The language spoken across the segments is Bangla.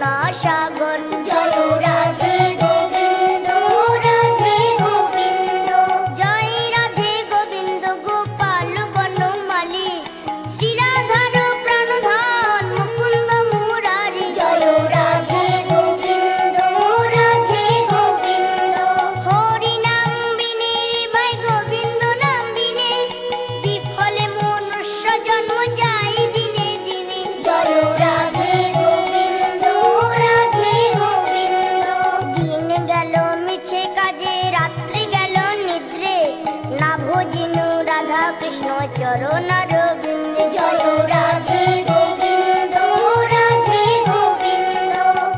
করুণা সাগর। জয় রাধে গোবিন্দ, রাধে গোবিন্দ, জয় রাধে গোবিন্দ, গোপাল বনমালী, শ্রীরাধার প্রাণধন মুকুন্দ মুরারি। জয় রাধে গোবিন্দ, রাধে গোবিন্দ, হরি নাম বিনে ভাই গোবিন্দ নাম বিনে, বিফলে মনুষ্য জন্ম যায় দিনে দিনে। জয় রাধে গোবিন্দ, রাধে গোবিন্দ, দিন গেল মিছে কাজে, রাত্রি গেল নিদ্রে, না ভজিনু রাধা কৃষ্ণ চরণার বৃন্দে। জয় রাধে গোবিন্দ, রাধে গোবিন্দ,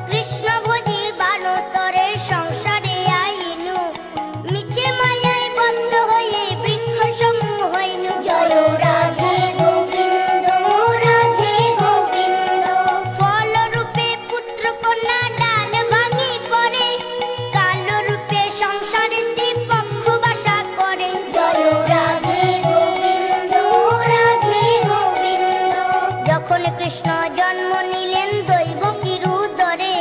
কৃষ্ণ ভজি বানতরে সংসারে আইনু, মিছে মায়ায় বদ্ধ হয়ে বৃক্ষ সমূহ হইনু। জয় রাধে গোবিন্দ, রাধে গোবিন্দ, ফল রূপে পুত্র কন্যা ডাল ভাঙি পড়ে, কাল রূপে সংসারেতে পক্ষ বাসা করে। জয় রাধে গোবিন্দ, রাধে গোবিন্দ, যখন কৃষ্ণ জন্ম নিলেন দৈবকীর উদরে,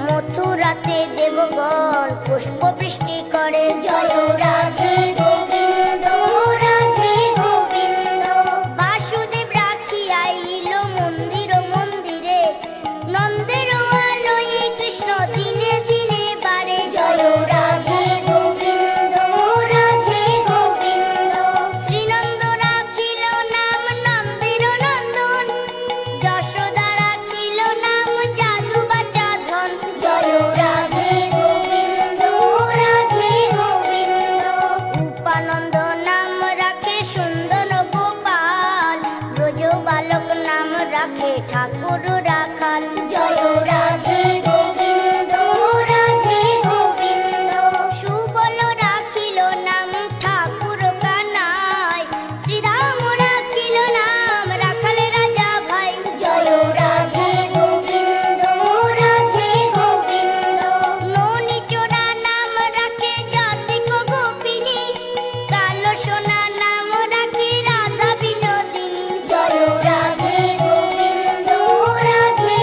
মথুরাতে দেবগণ পুষ্প বৃষ্টি করে। জয় রাধে গোবিন্দ, রাধে গোবিন্দ, বাসুদেব রাখিয়া আইল মন্দির মন্দিরে, নন্দের আলোয়ে কৃষ্ণ দিনে দিনে বাড়ে। জয় রাধে গোবিন্দ, রাধে গোবিন্দ, শ্রীনন্দ রাখিল নাম নন্দের নন্দন, যশোদা রাখিল নাম যাদু বাচা ধন। জয় রাধে গোবিন্দ, রাধে গোবিন্দ, উপানন্দ নাম রাখে সুন্দর গোপাল, ব্রজ বালক নাম রাখে ঠাকুর রাখাল। জয় রাধে গোবিন্দ, রাধে গোবিন্দ, সুবল রাখিল নাম ঠাকুর কানাই, শ্রীরাম রাখিল নাম রাখাল রাজা ভাই। জয় রাধে গোবিন্দ, রাধে গোবিন্দ, ননি চোরা নাম রাখে জাতিক গোপিনী, কালো সোনা নাম রাখে রাধা বিনোদিনী। জয় রাধে গোবিন্দ, রাধে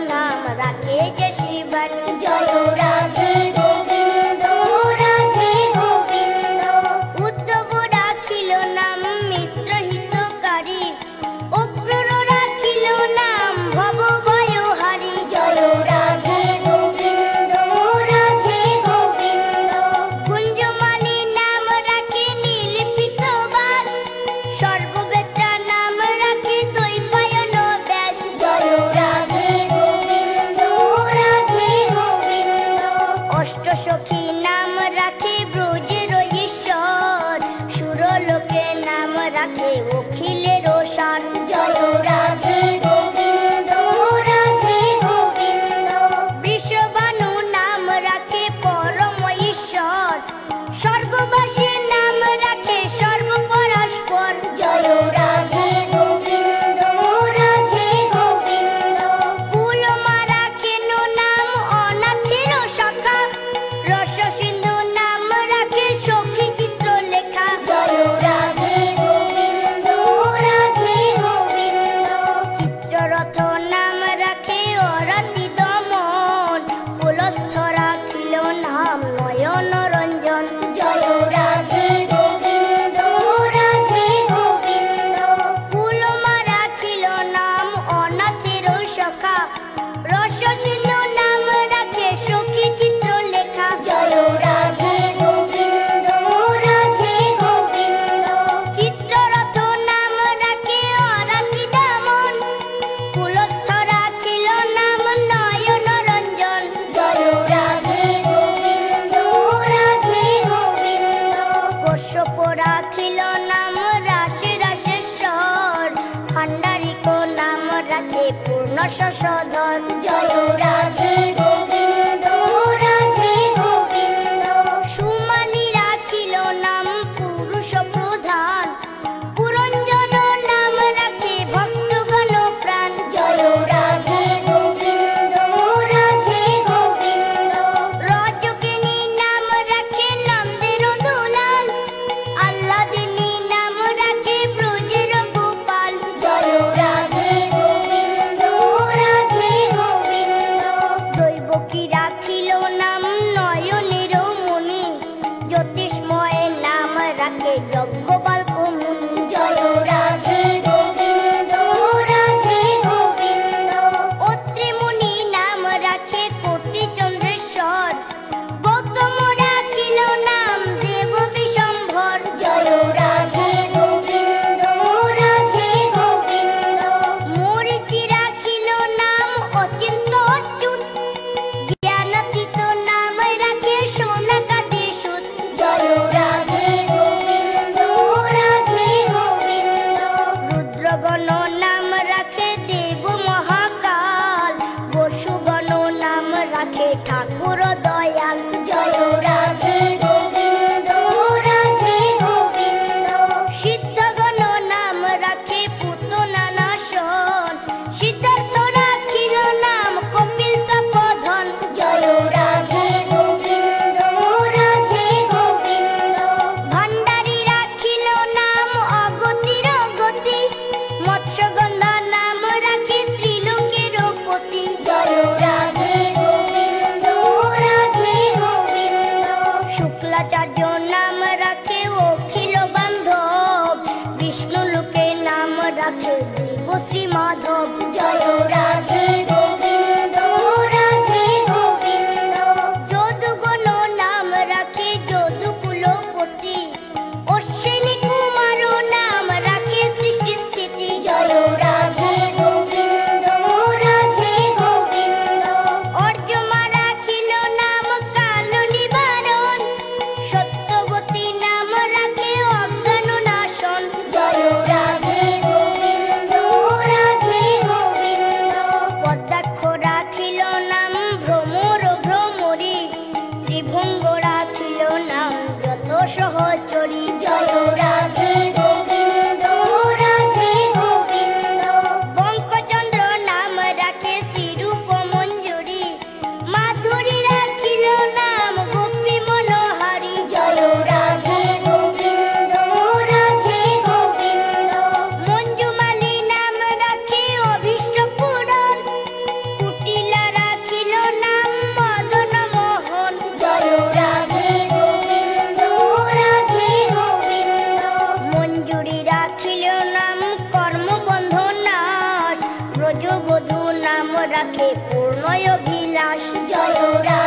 নাম রাখে যে শিবানী। জয় রাধে গোবিন্দ রাধে গোবিন্দ। উদ্ধব রাখিল নাম মিত্র হিতকারী, অক্রূর রাখিল নাম ভব ভয়হারী। জয় রাধে গোবিন্দ রাধে গোবিন্দ। কুঞ্জমালী নাম রাখে নীলপিত বাস, সর্ববেত্রা নাম রাখে দ্বৈপায়ন ব্যাস। জয় রাধে গোবিন্দ রাধে গোবিন্দ। অষ্টসখী নাম রাখে ব্রজের ঈশ্বর, সুরলোকে নাম রাখে অখিলের সার। জয় রাধে গোবিন্দ রাধে গোবিন্দ। বৃষভানু নাম রাখে পরম ঈশ্বর, সর্ববাসীর নাম রাখে সর্বপরাস্পর। জয় রাধে গোবিন্দ রাধে গোবিন্দ। কুলমারা কেন নাম অনাথের সখা, রস সিন্ধু নাম রাখে সখী চিত্র লেখা। জয় রাধে গোবিন্দ রাধে গোবিন্দ। চিত্ররথ নাম রাখে অরাতি দমন, পুলস্থ রাখিল নাম নয়ন রঞ্জন। জয় রাধে গোবিন্দ রাধে গোবিন্দ। কুলমা রাখিল নাম অনাথের সখা, রস সিন্ধু নাম রাখে সখী চিত্র লেখা। জয় রাধে গোবিন্দ রাধে গোবিন্দ। চিত্ররথ নাম রাখে অরাতি দমন, পুলস্থ রাখিল নাম নয়ন রঞ্জন। জয় রাধে গোবিন্দ রাধে গোবিন্দ। কশ্যপ রাখিল নাম রাশি রাশেশ্বর, ভাণ্ডারিক নাম রাখে পূর্ণ শশধর। জয় রাধে গোবিন্দ রাধে গোবিন্দ। সুমালী রাখিল নাম পুরুষ প্রধান, পুরঞ্জন নাম রাখে ভক্তগণ প্রাণ। জয় রাধে গোবিন্দ রাধে গোবিন্দ। রজকিনী নাম রাখে নন্দের দুলাল, আল্লাদিনী নাম রাখে ব্রজের গোপাল। জয় রাধে গোবিন্দ রাধে গোবিন্দ। রাখে পূর্ণ অভিলাষ। জয় রাধে।